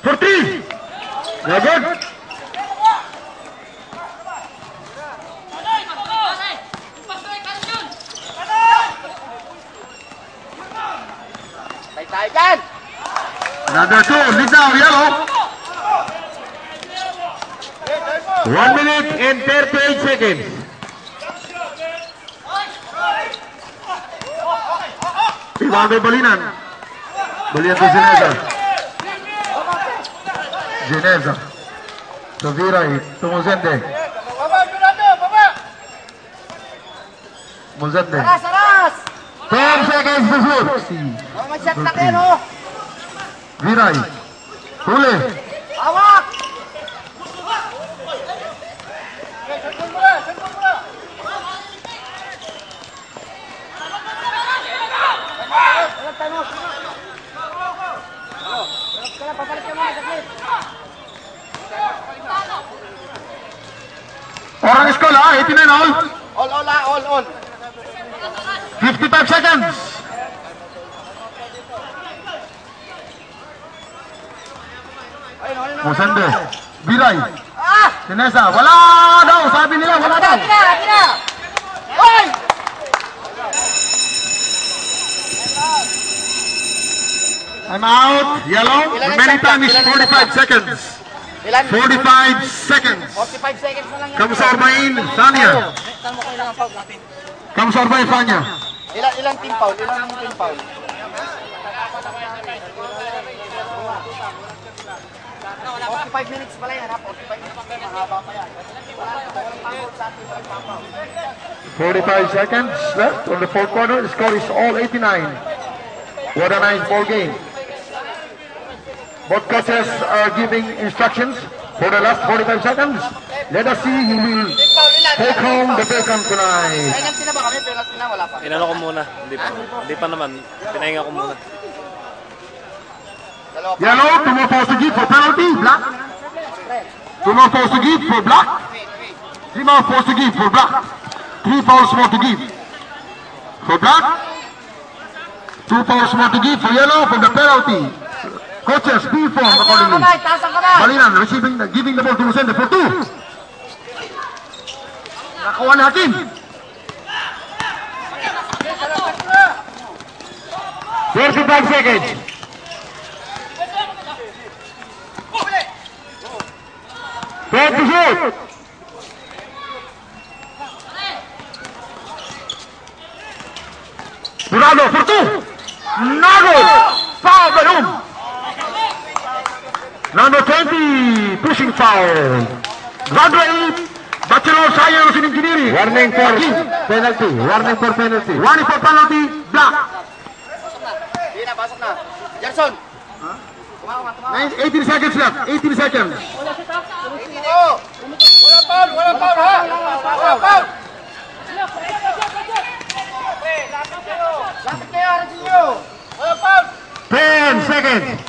For 3. Very good. Another 2. Lead now, yellow. 1 minute and 38 seconds. Rebound by Balinan. Balinan to Gineza. Gineza. To Viray. To Muzende. Muzende. 10 seconds to shoot. Viray. Huli. Awak. Orang sekolah 89 all. All. 55 seconds. Muzende. Viray. Gineza. Wala daw. Sabi nila wala daw. Hoy! I'm out. Yellow. Remaining time is 45 seconds. 45 seconds. 45 seconds na lang yan. Kamu sorbain Tanya. Kamu sorbain Tanya. Ilang team foul? 45 minutes pala yan ha. 45 minutes. Mahaba pa yan. 45 seconds left on the fourth quarter. The score is all 89. What a nice ball game. Both coaches are giving instructions for the last 45 seconds. Let us see who will take home the Beckham tonight. Penalty na ba kami? Penalty na, wala pa. Inano ko muna. Hindi pa naman. Pinahinga ko muna. Yellow, 2 more fouls to give for penalty. Black. 2 more fouls to give for black. 3 more fouls to give for black. 3 fouls more to give for black. 2 fouls more to give for yellow for the penalty. Coaches, be informed accordingly. Balinan giving the ball to Muzende for 2. Nakakuha ni Hakim. 35 seconds. Fair to shoot. Durado for 2. Nago. Foul by whom? Number 20, pushing foul. Graduate, Bachelor of Science in Engineering. Warning for penalty. Warning for penalty. Warning for penalty. Black. Hindi na, pasok na. Gerson. 18 seconds left. 18 seconds. Wala foul ha. Wala foul. Lapit kayo, Arjunio. Wala foul. 10 seconds.